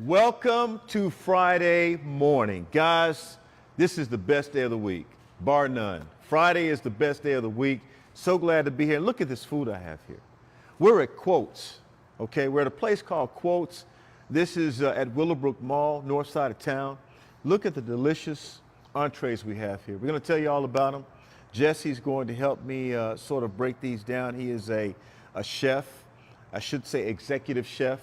Welcome to Friday morning. Guys, this is the best day of the week, bar none. Friday is the best day of the week. So glad to be here. Look at this food I have here. We're at Quotes, okay? We're at a place called Quotes. This is at Willowbrook Mall, north side of town. Look at the delicious entrees we have here. We're going to tell you all about them. Jesse's going to help me sort of break these down. He is a chef, I should say executive chef.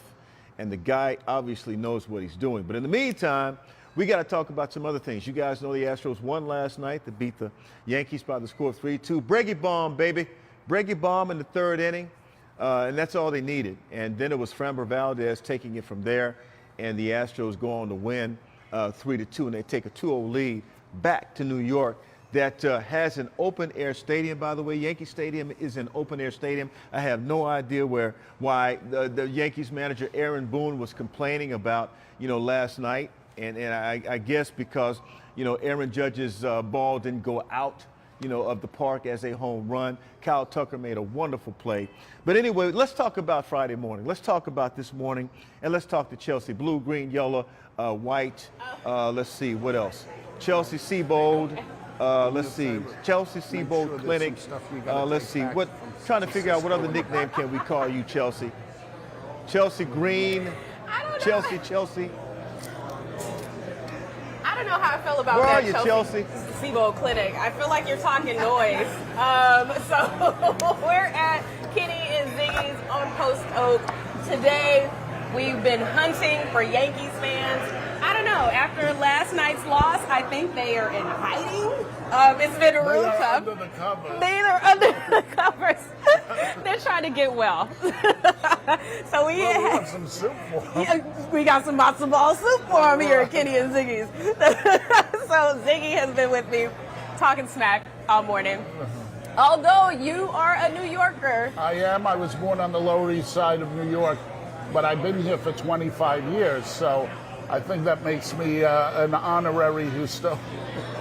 And the guy obviously knows what he's doing. But in the meantime, we got to talk about some other things. You guys know the Astros won last night to beat the Yankees by the score of 3-2. Breggy bomb, baby. Breggy bomb in the third inning. And that's all they needed. And then it was Framber Valdez taking it from there. And the Astros go on to win 3-2. And they take a 2-0 lead back to New York. That has an open-air stadium, by the way. Yankee Stadium is an open-air stadium. I have no idea why the Yankees manager Aaron Boone was complaining about, last night. And I guess because, Aaron Judge's ball didn't go out, of the park as a home run. Kyle Tucker made a wonderful play. But anyway, let's talk about Friday morning. Let's talk about this morning, and let's talk to Chelsea. Blue, green, yellow, white. Let's see, what else? Chelsea Seabold. Let's see, Chelsea Seabold Clinic. Let's see, trying to figure out what other nickname can we call you, Chelsea. Chelsea Green, Chelsea. I don't know how I feel about Where that, are you, Chelsea? Seabold Clinic. I feel like you're talking noise. So we're at Kenny and Ziggys on Post Oak. Today, we've been hunting for Yankees fans. I don't know. After last night's loss, I think they are in hiding. It's been real tough. Under the covers. They are under the covers. They're trying to get well. So we have some soup for them. Yeah, we got some matzo ball soup for them here at Kenny and Ziggy's. So Ziggy has been with me talking smack all morning. Although you are a New Yorker. I am. I was born on the Lower East Side of New York, but I've been here for 25 years, so I think that makes me an honorary Houston.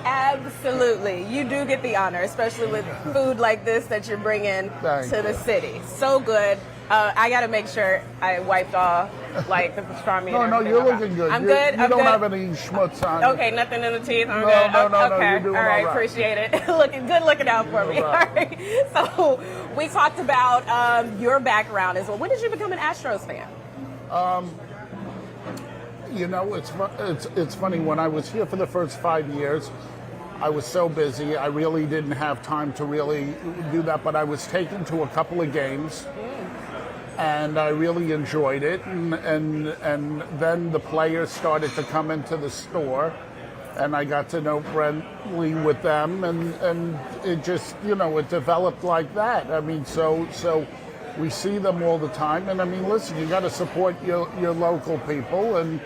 Absolutely. You do get the honor, especially with food like this that you're bringing to the city. So good. I got to make sure I wiped off like the pastrami. No, you're looking good. I'm good. You don't have any schmutz on. Okay, nothing in the teeth. I'm no, good. No, okay. you're doing all right. Appreciate it. Good looking out for me. All right. So we talked about your background as well. When did you become an Astros fan? It's funny. When I was here for the first 5 years, I was so busy. I really didn't have time to really do that, but I was taken to a couple of games, and I really enjoyed it. And then the players started to come into the store, and I got to know friendly with them, and it just, it developed like that. I mean, so we see them all the time, and I mean, listen, you got to support your local people and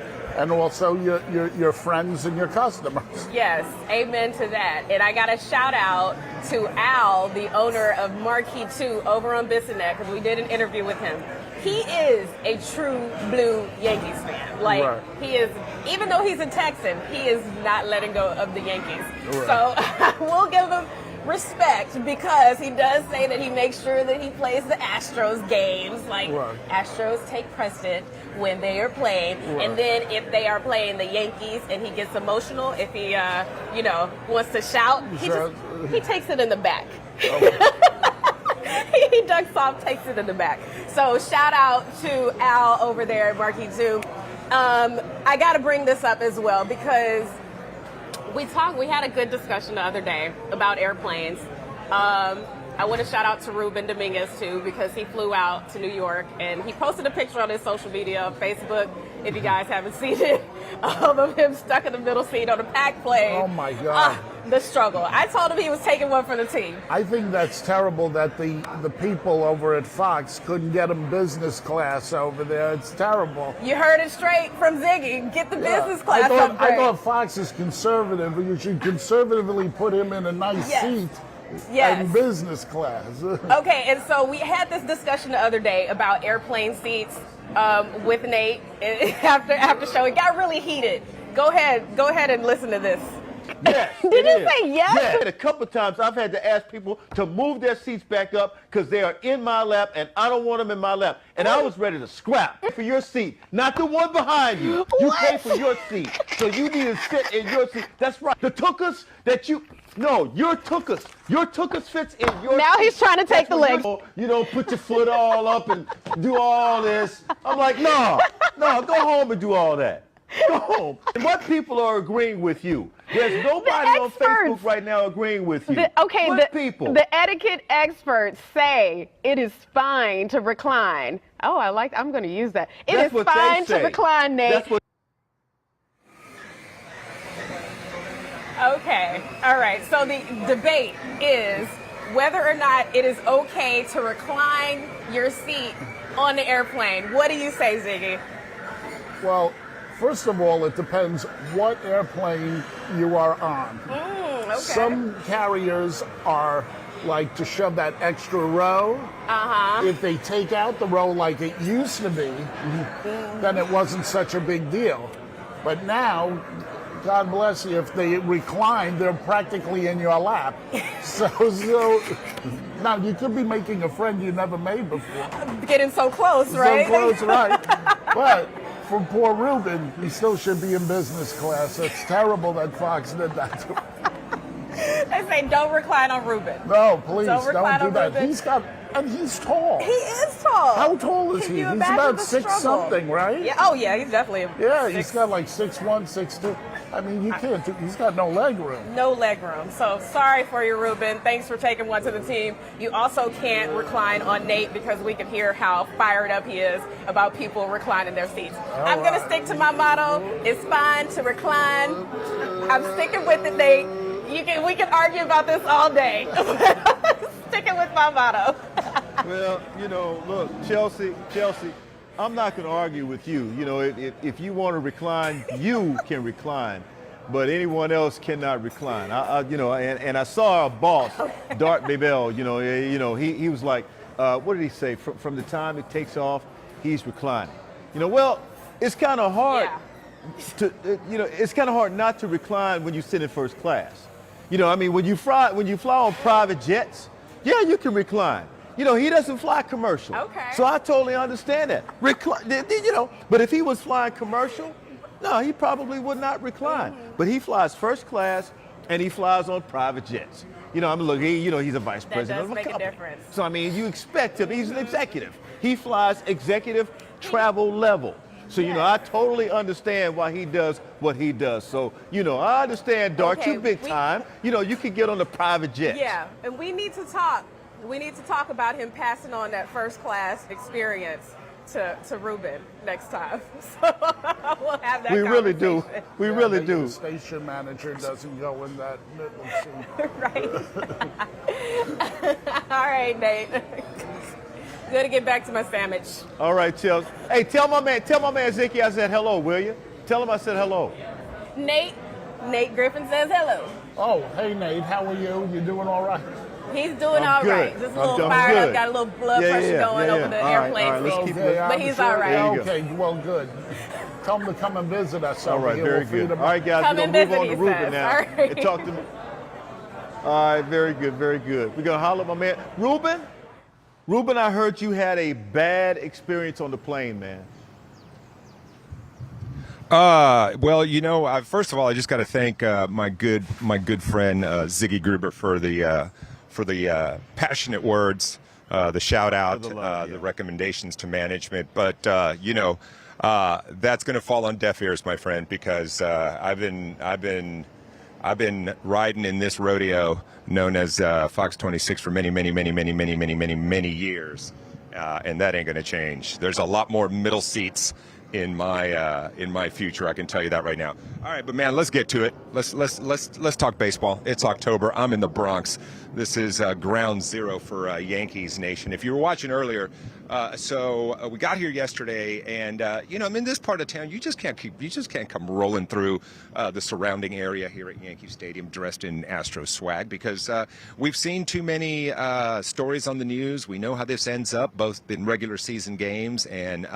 also your friends and your customers. Yes, amen to that. And I got a shout out to Al, the owner of Marquee 2 over on Bissonnette, because we did an interview with him. He is a true blue Yankees fan. Like, He is, even though he's a Texan, he is not letting go of the Yankees. Right. So we'll give him respect, because he does say that he makes sure that he plays the Astros games. Like, Astros take precedent when they are playing, and then if they are playing the Yankees and he gets emotional, if he wants to shout, he takes it in the back. He ducks off, takes it in the back. So shout out to Al over there at Marquee 2. I got to bring this up as well, because we had a good discussion the other day about airplanes. I want to shout out to Ruben Dominguez too, because he flew out to New York and he posted a picture on his social media, Facebook, if you guys haven't seen it, of him stuck in the middle seat on a packed plane. Oh my God. The struggle. I told him he was taking one for the team. I think that's terrible that the people over at Fox couldn't get him business class over there. It's terrible. You heard it straight from Ziggy. Get the business class upgrade. I thought Fox is conservative, but you should conservatively put him in a nice seat. Yes. In business class. Okay, and so we had this discussion the other day about airplane seats with Nate after show. It got really heated. Go ahead and listen to this. Yes. Did you say yes? Yes. A couple of times I've had to ask people to move their seats back up because they are in my lap and I don't want them in my lap. And I was ready to scrap for your seat, not the one behind you. You pay for your seat, so you need to sit in your seat. That's right. The tuchus that you. No, your tuchus. Your tuchus fits in your Now seat. he's trying to take the legs. You don't put your foot all up and do all this. I'm like, no, go home and do all that. Go home. And what people are agreeing with you? There's nobody on Facebook right now agreeing with you. What people? The etiquette experts say it is fine to recline. Oh, I'm going to use that. It is fine to recline, Nate. That's what. Okay. All right. So the debate is whether or not it is okay to recline your seat on the airplane. What do you say, Ziggy? Well, first of all, it depends what airplane you are on. Okay. Some carriers are like to shove that extra row. If they take out the row like it used to be, then it wasn't such a big deal. But now, God bless you, if they recline, they're practically in your lap. So now you could be making a friend you never made before. Getting so close, right? So close, right. But for poor Ruben, he still should be in business class. It's terrible that Fox did that to him. They say don't recline on Ruben. No, please, don't do that. Ruben. He's tall. He is tall. How tall is he? He's about 6-something, right? Yeah. Oh, yeah. He's definitely. He's got like 6'1", 6'2". I mean, you can't. He's got no leg room. No leg room. So sorry for you, Ruben. Thanks for taking one to the team. You also can't recline on Nate because we can hear how fired up he is about people reclining their seats. I'm going to stick to my motto. It's fine to recline. I'm sticking with it, Nate. We can argue about this all day. Sticking with my motto. Well, look, Chelsea, I'm not going to argue with you. If you want to recline, you can recline, but anyone else cannot recline. And I saw our boss, Dart Babel. He was like, what did he say? From the time it takes off, he's reclining. Well, it's kind of hard it's kind of hard not to recline when you sit in first class. When you fly on private jets, yeah, you can recline. He doesn't fly commercial. Okay. So I totally understand that. But if he was flying commercial, no, he probably would not recline. But he flies first class and he flies on private jets. He's a vice president of a company. That does make a difference. So, you expect him, he's an executive. He flies executive travel level. So, I totally understand why he does what he does. So, I understand, Dart, you big time. You can get on the private jet. Yeah, and we need to talk. We need to talk about him passing on that first class experience to Ruben next time. So we'll have that We really do. We really do. The station manager doesn't go in that middle seat. Right. All right, Nate. Good to get back to my sandwich. All right, Chelsea. Hey, tell my man Zicky I said hello, will you? Tell him I said hello. Nate Griffin says hello. Oh, hey, Nate, how are you? You doing all right? He's doing all right. Just a little fired up, got a little blood pressure going over the airplane seat. But he's all right. Okay, well, good. Tell him to come and visit us. All right, very good. All right, guys, we're going to move on to Ruben now. All right. And talk to me. All right, very good, very good. We're going to holler at my man. Ruben, I heard you had a bad experience on the plane, man. Well, first of all, I just got to thank my good friend Ziggy Gruber for the passionate words, the shout out, the recommendations to management. But that's going to fall on deaf ears, my friend, because I've been riding in this rodeo known as Fox 26 for many years, and that ain't going to change. There's a lot more middle seats in my future, I can tell you that right now. All right, but man, let's get to it. Let's talk baseball. It's October. I'm in the Bronx. This is ground zero for Yankees Nation. If you were watching earlier, we got here yesterday, and I'm in this part of town. You just can't come rolling through the surrounding area here at Yankee Stadium dressed in Astros swag, because we've seen too many stories on the news. We know how this ends up, both in regular season games and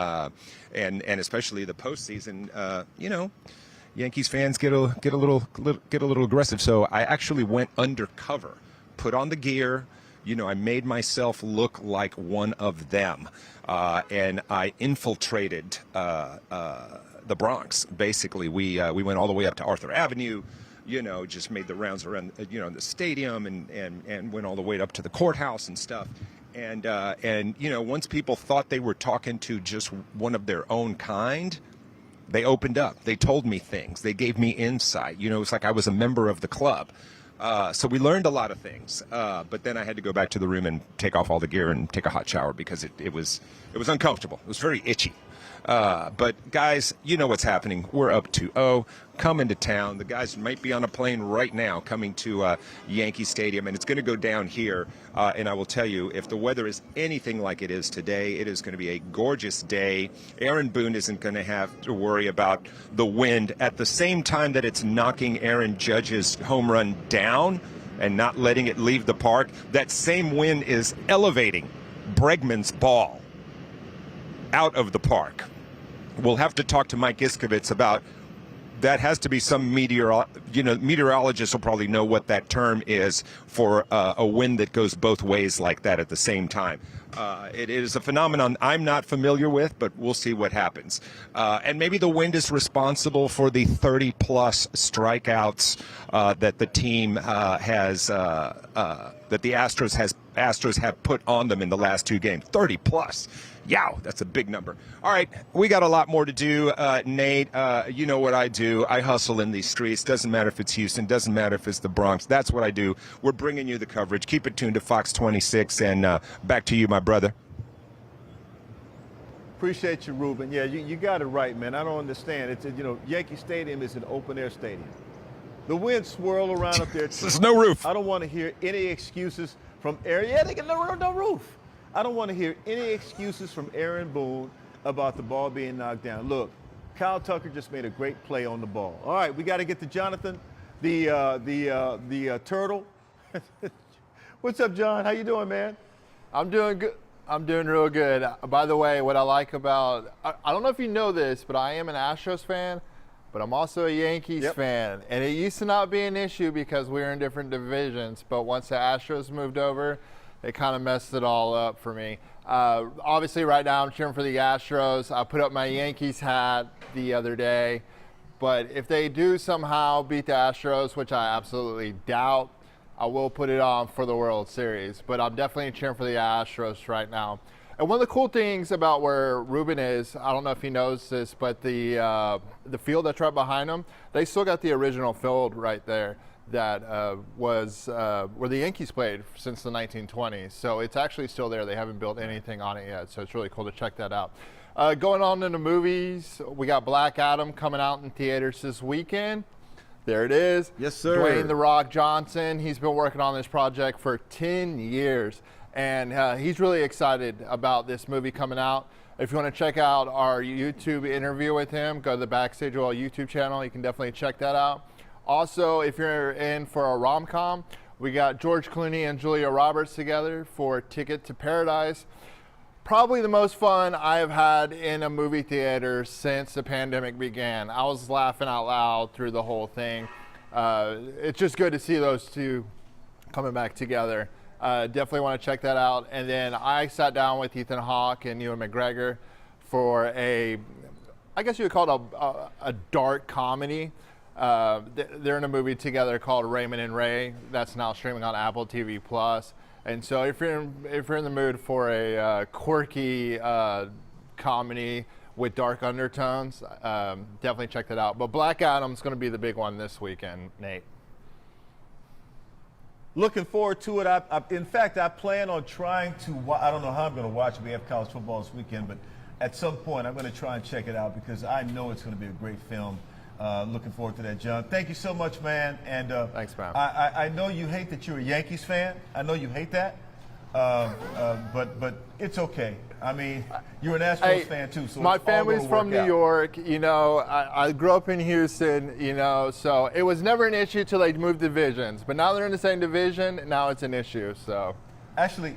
especially the postseason. Yankees fans get a little aggressive. So I actually went undercover, put on the gear. I made myself look like one of them, and I infiltrated the Bronx. Basically, we went all the way up to Arthur Avenue. Just made the rounds around, the stadium and went all the way up to the courthouse and stuff. And once people thought they were talking to just one of their own kind, they opened up. They told me things. They gave me insight. It's like I was a member of the club. So we learned a lot of things. But then I had to go back to the room and take off all the gear and take a hot shower because it was uncomfortable. It was very itchy. But guys, you know what's happening. We're up 2-0, coming to town. The guys might be on a plane right now coming to Yankee Stadium, and it's going to go down here. And I will tell you, if the weather is anything like it is today, it is going to be a gorgeous day. Aaron Boone isn't going to have to worry about the wind at the same time that it's knocking Aaron Judge's home run down and not letting it leave the park. That same wind is elevating Bregman's ball out of the park. We'll have to talk to Mike Iskovitz about that. Has to be some meteorologist will probably know what that term is for a wind that goes both ways like that at the same time. It is a phenomenon I'm not familiar with, but we'll see what happens. And maybe the wind is responsible for the 30-plus strikeouts that the team has, that the Astros have put on them in the last two games. 30-plus. Yow, that's a big number. All right, we got a lot more to do. Nate, you know what I do. I hustle in these streets. Doesn't matter if it's Houston. Doesn't matter if it's the Bronx. That's what I do. We're bringing you the coverage. Keep it tuned to Fox 26. And back to you, my brother. Appreciate you, Ruben. Yeah, you got it right, man. I don't understand. It's Yankee Stadium is an open-air stadium. The wind swirl around up there. There's no roof. I don't want to hear any excuses from Aaron. Yeah, they got no roof. I don't want to hear any excuses from Aaron Boone about the ball being knocked down. Look, Kyle Tucker just made a great play on the ball. All right, we got to get to Jonathan, the turtle. What's up, John? How you doing, man? I'm doing good. I'm doing real good. By the way, what I like about, I don't know if you know this, but I am an Astros fan, but I'm also a Yankees fan. And it used to not be an issue because we were in different divisions. But once the Astros moved over, it kind of messed it all up for me. Obviously, right now I'm cheering for the Astros. I put up my Yankees hat the other day. But if they do somehow beat the Astros, which I absolutely doubt, I will put it on for the World Series. But I'm definitely cheering for the Astros right now. And one of the cool things about where Ruben is, I don't know if he knows this, but the field that's right behind him, they still got the original field right there. That was where the Yankees played since the 1920s. So it's actually still there. They haven't built anything on it yet. So it's really cool to check that out. Going on in the movies, we got Black Adam coming out in theaters this weekend. There it is. Yes, sir. Dwayne "The Rock" Johnson. He's been working on this project for 10 years. And he's really excited about this movie coming out. If you want to check out our YouTube interview with him, go to the Backstage Oil YouTube channel. You can definitely check that out. Also, if you're in for a rom-com, we got George Clooney and Julia Roberts together for Ticket to Paradise. Probably the most fun I've had in a movie theater since the pandemic began. I was laughing out loud through the whole thing. It's just good to see those two coming back together. Definitely want to check that out. And then I sat down with Ethan Hawke and Ewan McGregor for I guess you would call it a dark comedy. They're in a movie together called Raymond and Ray. That's now streaming on Apple TV Plus. And so if you're in the mood for a quirky comedy with dark undertones, definitely check that out. But Black Adam's going to be the big one this weekend, Nate. Looking forward to it. In fact, I plan on trying to. I don't know how I'm going to watch it. We have college football this weekend, but at some point I'm going to try and check it out because I know it's going to be a great film. Looking forward to that, John. Thank you so much, man. And thanks, man. I know you hate that you're a Yankees fan. I know you hate that. But it's okay. I mean, you're an Astros fan too. So my family's from New York. You know, I grew up in Houston. You know, so it was never an issue till they moved divisions. But now they're in the same division. Now it's an issue. So actually,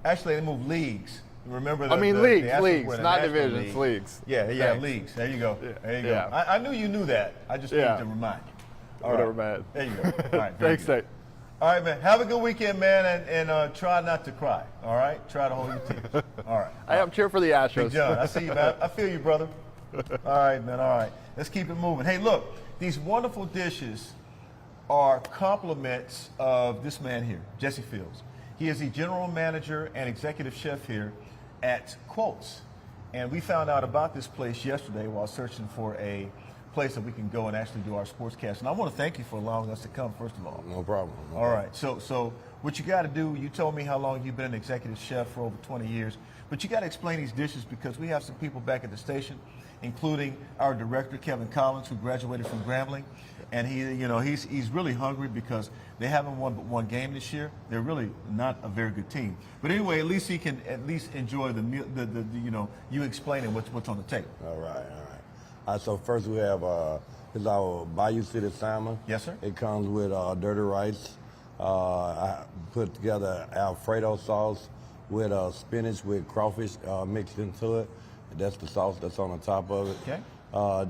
they moved leagues. Remember I mean, the leagues, Astros leagues, were in the not National divisions, League. leagues. Yeah, Thanks. leagues. There you go. There you Yeah. go. I knew you knew that. I just Yeah. need to remind you. All Whatever, right. man. There you go. All right. very Thanks, good. Tate. All right, man. Have a good weekend, man, and try not to cry. All right. Try to hold your tears. All right. I am cheering for the Astros. Big John, I see you, man. I feel you, brother. All right, man. All right. Let's keep it moving. Hey, look, these wonderful dishes are compliments of this man here, Jesse Fields. He is the general manager and executive chef here at Quotes. And we found out about this place yesterday while searching for a place that we can go and actually do our sportscast. And I want to thank you for allowing us to come, first of all. No problem. No All problem. right. So what you got to do, you told me how long you've been an executive chef for over 20 years, but you got to explain these dishes because we have some people back at the station, including our director, Kevin Collins, who graduated from Grambling. And he's really hungry because they haven't won but one game this year. They're really not a very good team. But anyway, at least he can at least enjoy the meal, you explaining what's on the table. All right. So first we have this is our Bayou City salmon. Yes, sir. It comes with dirty rice. I put together Alfredo sauce with spinach with crawfish mixed into it. That's the sauce that's on the top of it. Okay.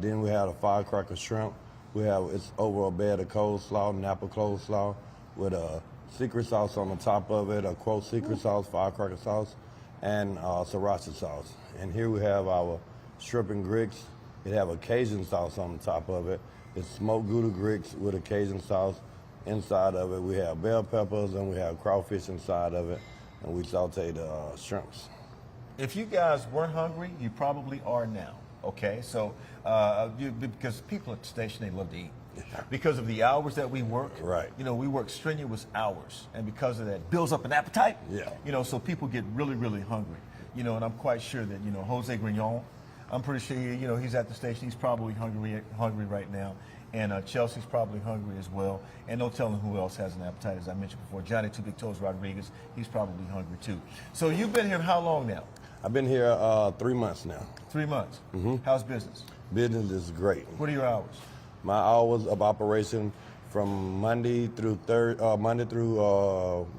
Then we have a firecracker shrimp. It's over a bed of coleslaw, Napa coleslaw, with a secret sauce on the top of it, a quote secret sauce, firecracker sauce, and sriracha sauce. And here we have our shrimp and grits. It have a Cajun sauce on the top of it. It's smoked Gouda grits with a Cajun sauce inside of it. We have bell peppers and we have crawfish inside of it, and we sauteed the shrimps. If you guys weren't hungry, you probably are now. Okay, so because people at the station, they love to eat. Because of the hours that we work, Right. We work strenuous hours, and because of that, it builds up an appetite. Yeah. So people get really, really hungry. And I'm quite sure that Jose Grignon, I'm pretty sure he's at the station. He's probably hungry right now, and Chelsea's probably hungry as well. And no telling who else has an appetite, as I mentioned before. Johnny Two Big Toes Rodriguez, he's probably hungry too. So you've been here how long now? I've been here 3 months now. 3 months. Mm-hmm. How's business? Business is great. What are your hours? My hours of operation from Monday through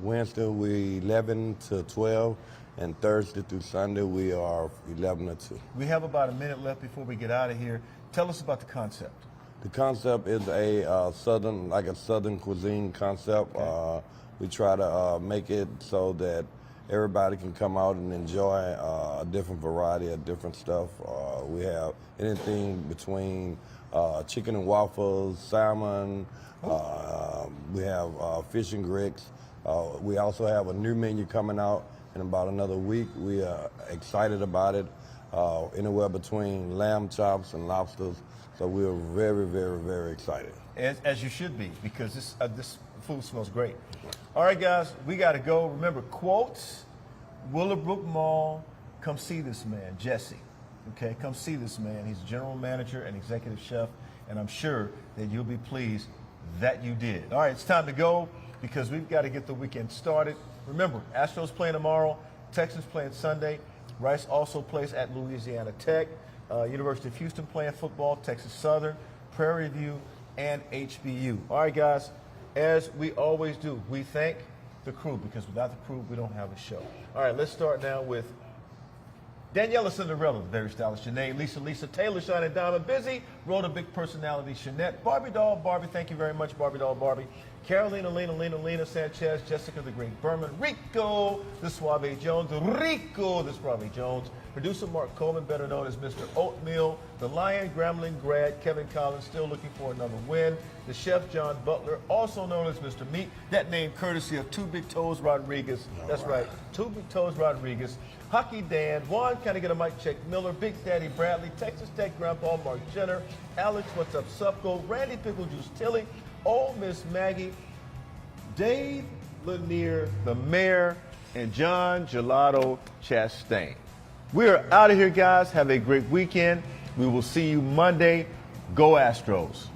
Wednesday we 11 to 12, and Thursday through Sunday we are 11 to 2. We have about a minute left before we get out of here. Tell us about the concept. The concept is a southern cuisine concept. Okay. We try to make it so that everybody can come out and enjoy a different variety of different stuff. We have anything between chicken and waffles, salmon. We have fish and grits. We also have a new menu coming out in about another week. We are excited about it. Anywhere between lamb chops and lobsters. So we are very, very, very excited. As you should be, because this food smells great. All right, guys, we got to go. Remember, Quotes, Willowbrook Mall. Come see this man, Jesse. Okay, come see this man. He's general manager and executive chef, and I'm sure that you'll be pleased that you did. All right, it's time to go because we've got to get the weekend started. Remember, Astros playing tomorrow, Texans playing Sunday. Rice also plays at Louisiana Tech. University of Houston playing football, Texas Southern, Prairie View, and HBU. All right, guys, as we always do, we thank the crew because without the crew, we don't have a show. All right, let's start now with Daniela Cinderella, the very stylish Janae, Lisa, Taylor, Shining Diamond, Busy, Rhoda, Big Personality, Shanette, Barbie Doll, Barbie, thank you very much, Barbie Doll, Barbie, Carolina, Lena, Sanchez, Jessica, the Great Berman, Rico, the Suave Jones, Rico, the Suave Jones, producer Mark Coleman, better known as Mr. Oatmeal, the Lion, Grambling grad, Kevin Collins, still looking for another win, the chef John Butler, also known as Mr. Meat, that name courtesy of Two Big Toes Rodriguez, that's right, Two Big Toes Rodriguez, Hockey Dan, Juan, can I get a mic check, Miller, Big Daddy Bradley, Texas Tech Grandpa Mark Jenner, Alex, what's up, Supco, Randy Pickle Juice Tilly, Old Miss Maggie, Dave Lanier, the mayor, and John Gelato Chastain. We are out of here, guys. Have a great weekend. We will see you Monday. Go Astros.